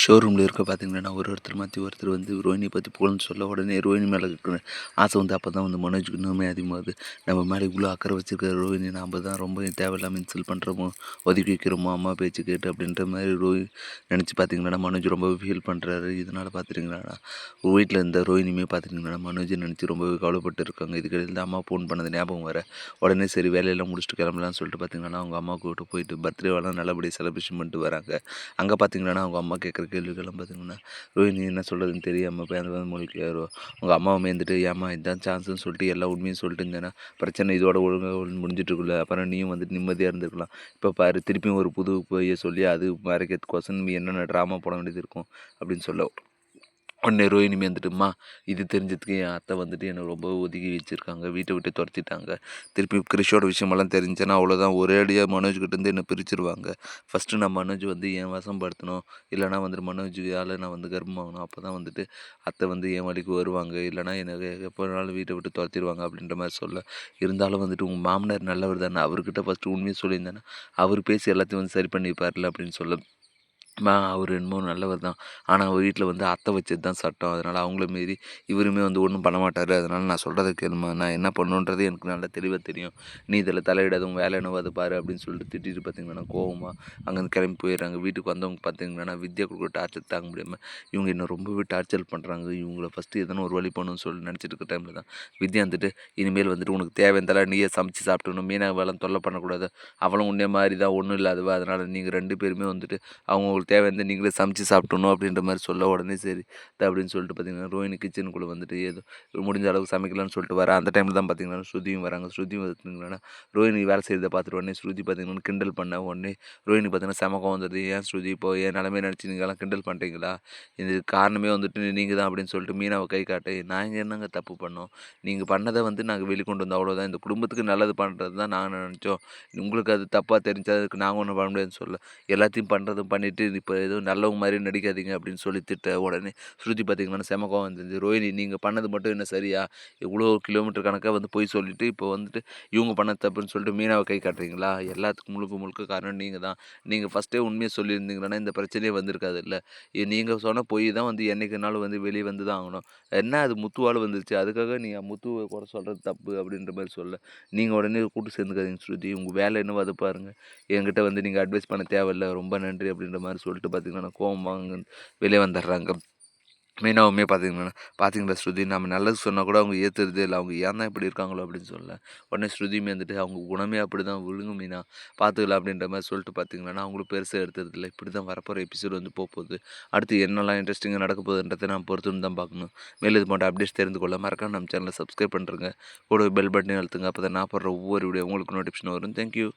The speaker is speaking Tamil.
ஷோரூமில் இருக்க பார்த்தீங்கன்னா, ஒருத்தர் மாத்தி ஒருத்தர் வந்து ரோஹினிய பத்தி புகழ்ந்து சொல்ல, உடனே ரோஹினி மேல இருக்கிற ஆசை வந்து அப்ப தான் வந்து மனோஜுக்கு இன்னுமே அதிகமாகுது. நம்ம மேல இவ்ளோ அக்கறை வச்சிருக்கிற ரோஹினிய நாம தான் ரொம்ப தேவையில்லாம இன்சல்ட் பண்ணுறோமோ, ஒதுக்கி வைக்கிறோமோ, அம்மா பேச்சு கேட்டு அப்படின்ற மாரி நெனச்சு பார்த்தீங்கன்னா, மனோஜ் ரொம்பவே ஃபீல் பண்றாரு. இதனால பார்த்துட்டீங்கன்னா, வீட்ல இருந்த ரோஹினியுமே பார்த்துட்டீங்கன்னா, மனோஜ நெனச்சு ரொம்பவே கவலைப்பட்டு இருக்காங்க. இதுக்கிடையில தான் அம்மா ஃபோன் பண்ணது ஞாபகம் வேற. உடனே சரி வேலையெல்லாம் முடிச்சுட்டு கிளம்பலான்னு சொல்லிட்டு பார்த்தீங்கன்னா, அவங்க அம்மா கூட போயிட்டு பர்த்டேவெல்லாம் நல்லபடியா செலிப்ரேஷன் பண்ணிட்டு வராங்க. அங்க பார்த்தீங்கன்னா, அவங்க அம்மா கேட்குற கேள்விகள்லாம் பார்த்தீங்கன்னா, ரோஹினி என்ன சொல்றதுன்னு தெரியாம பேந்த முழிக்கிறாரு. உங்க அம்மாவுமே இருந்துட்டு, "ஏம்மா இதான் சான்ஸ்ன்னு சொல்லிட்டு எல்லா உண்மையும் சொல்லிட்டு இருந்தேன்னா, பிரச்சனை இதோட ஒழுங்கா முடிஞ்சிட்டு இருக்குல்ல. அப்புறம் நீயும் வந்துட்டு நிம்மதியா இருந்திருக்கலாம். இப்ப பாரு திருப்பியும் ஒரு புது பொய்ய சொல்லி அது மறைக்கிறதுக்கோசரம் நீ என்னென்ன ட்ராமா போட வேண்டியது இருக்கும்." அப்படின்னு சொல்ல உடனே ரோஹினிமே வந்துட்டுமா இது தெரிஞ்சதுக்கு என் அத்தை வந்துட்டு என்னை ரொம்ப ஒதுக்கி வச்சுருக்காங்க, வீட்டை விட்டு துரத்திட்டாங்க. திருப்பி கிறிஷோட விஷயமெல்லாம் தெரிஞ்சுன்னா அவ்வளோதான், ஒரே அடியாக மனோஜ்கிட்டேருந்து என்னை பிரிச்சுருவாங்க. ஃபஸ்ட்டு நான் மனோஜ் வந்து என் வசப்படுத்தணும், இல்லைனா வந்துட்டு மனோஜால் நான் வந்து கர்ப்பமாகணும். அப்போ தான் வந்துட்டு அத்தை வந்து என் வழிக்கு வருவாங்க, இல்லைனா எனக்கு எப்போனாலும் வீட்டை விட்டு துரத்திடுவாங்க அப்படின்ற மாதிரி சொல்ல. இருந்தாலும் வந்துட்டு உங்கள் மாமனார் நல்லவர் தானே, அவர்கிட்ட ஃபஸ்ட்டு உண்மையை சொல்லியிருந்தேன்னா அவர் பேசி எல்லாத்தையும் வந்து சரி பண்ணிப்பார்ல அப்படின்னு சொல்ல. அவரு என்னமோ நல்லவர் தான். ஆனா, அவர் வீட்ல வந்து அத்தை வச்சது தான் சட்டம். அதனால அவங்கள மீறி இவருமே வந்து ஒண்ணும் பண்ண மாட்டாரு. அதனால நான் சொல்றத கேளும்மா. நான் என்ன பண்ணணுன்றது எனக்கு நல்லா தெளிவா தெரியும். நீ இதில தலையிடாத உன் வேலை என்னவோ அத பாரு அப்படின்னு சொல்லிட்டு திட்டிட்டு பார்த்தீங்கன்னா, கோவமா அங்கேருந்து கிளம்பி போயிடுறாங்க. வீட்டுக்கு வந்தவங்க பார்த்தீங்கன்னா, வித்யா குடுக்குற டார்ச்சர் தாங்க முடியாம, இவங்க என்ன ரொம்பவே டார்ச்சர் பண்றாங்க. இவங்கள ஃபர்ஸ்ட்டு எதனா ஒரு வழி பண்ணணும்னு சொல்லி நினச்சிட்டு இருக்க டைம்ல தான் வித்யா வந்துட்டு, இனிமேல் வந்துட்டு உனக்கு தேவையானதெல்லாம் நீயே சமைச்சு சாப்பிட்டுக்கணும். மீனாவெல்லாம் தொல்ல பண்ணக்கூடாது. அவளும் உன்னைய மாரி தான் ஒண்ணும் இல்லாதவ. அதனால நீங்க 2 பேருமே வந்துட்டு அவங்களுக்கு தேவையானதை நீங்களே சமைச்சு சாப்பிட்றணும் அப்படின்ற மாதிரி சொல்ல உடனே சரி அப்படின்னு சொல்லிட்டு பார்த்தீங்கன்னா ரோஹினி கிச்சனுக்குள்ளே வந்துட்டு ஏதோ முடிஞ்ச அளவுக்கு சமைக்கலாம்னு சொல்லிட்டு வரேன். அந்த டைமில் தான் பார்த்தீங்கன்னா ஸ்ருதியும் வராங்க. ஸ்ருதியும் பார்த்தீங்கன்னா ரோஹினி வேலை செய்கிறத பார்த்துட்டு உடனே ஸ்ருதி பார்த்தீங்கன்னா கிண்டல் பண்ண உடனே ரோஹினி பார்த்தீங்கன்னா செம கோவம் வந்துடுது. ஏன் ஸ்ருதி இப்போ என் நிலமையை நினச்சி நீங்கள்லாம் கிண்டல் பண்ணுறீங்களா? இதுக்கு காரணமே வந்துட்டு நீங்கள் தான் அப்படின்னு சொல்லிட்டு மீனாவை கை காட்டு. நான் இங்கே என்னங்க தப்பு பண்ணோம்? நீங்கள் பண்ணதை வந்து நாங்கள் வெளிக்கொண்டு வந்தோம் அவ்வளோதான். இந்த குடும்பத்துக்கு நல்லது பண்ணுறது தான் நாங்கள் நினச்சோம். உங்களுக்கு அது தப்பாக தெரிஞ்சா அதுக்கு நாங்கள் ஒன்றும் பண்ண முடியாதுன்னு சொல்ல. எல்லாத்தையும் பண்ணுறதும் பண்ணிவிட்டு இப்போ ஏதோ நல்லவங்க மாதிரி நடிக்காதீங்க அப்படின்னு சொல்லி திட்ட உடனே ஸ்ருதி பார்த்தீங்கன்னா செம கோவம் வந்துருந்துச்சு. ரோஹினி நீங்கள் பண்ணது மட்டும் என்ன சரியா? இவ்வளோ கிலோமீட்டர் கணக்காக வந்து பொய் சொல்லிட்டு இப்போ வந்துட்டு இவங்க பண்ண தப்புன்னு சொல்லிட்டு மீனாவை கை காட்டுறீங்களா? எல்லாத்துக்கும் முழுக்க முழுக்க காரணம் நீங்கள் தான். நீங்கள் ஃபஸ்ட்டே உண்மையை சொல்லியிருந்தீங்கன்னா இந்த பிரச்சனையே வந்திருக்காதுல்ல. நீங்கள் சொன்ன பொய் தான் வந்து என்னைக்குனாலும் வந்து வெளியே வந்து தான் ஆகணும். என்ன அது முத்துவால் வந்துருச்சு, அதுக்காக நீங்கள் முத்துவை குறை சொல்கிறது தப்பு அப்படின்ற மாதிரி சொல்ல நீங்கள் உடனே கூட்டு சேர்ந்துக்காதீங்க ஸ்ருதி. உங்கள் வேலை என்னவோ அதை பாருங்கள். என்கிட்ட வந்து நீங்க அட்வைஸ் பண்ண தேவையில்ல. ரொம்ப நன்றி அப்படின்ற மாரி சொல்லிட்டு பார்த்தீங்கன்னா, கோவமா அங்கருந்து வெளிய வந்துடுறாங்க. மீனாவுமே பார்த்தீங்களா ஸ்ருதி நம்ம நல்லது சொன்னா கூட அவங்க ஏத்துறதே இல்ல. அவங்க ஏன் தான் இப்படி இருக்காங்களோ அப்படின்னு சொல்ல. உடனே ஸ்ருதியுமே வந்துட்டு அவங்க குணமே அப்படிதான் விழுங்க மீனா. பார்த்துக்கலாம் அப்படின்ற மாரி சொல்லிட்டு பார்த்தீங்கன்னா, அவங்களும் பெருசா எடுத்துறதில்ல. இப்படி தான் வரப்போற எபிசோட் வந்து போப்போது. அடுத்து என்னலாம் இன்ட்ரெஸ்டிங்கா நடக்க போகுதுன்றத நான் பொறுத்திருந்து தான் பார்க்கணும். மேலும் இது போன்ற அப்டேட்ஸ் தெரிந்து கொள்ள மறக்காம நம்ம சேனல சப்ஸ்கிரைப் பண்றேங்க. கூடவே பெல் பட்டனையும் அழுத்துங்க. அப்பதான் நான் போடுற ஒவ்வொரு வீடியோ உங்களுக்கு நோட்டிஃபிகேஷன் வரும். Thank you.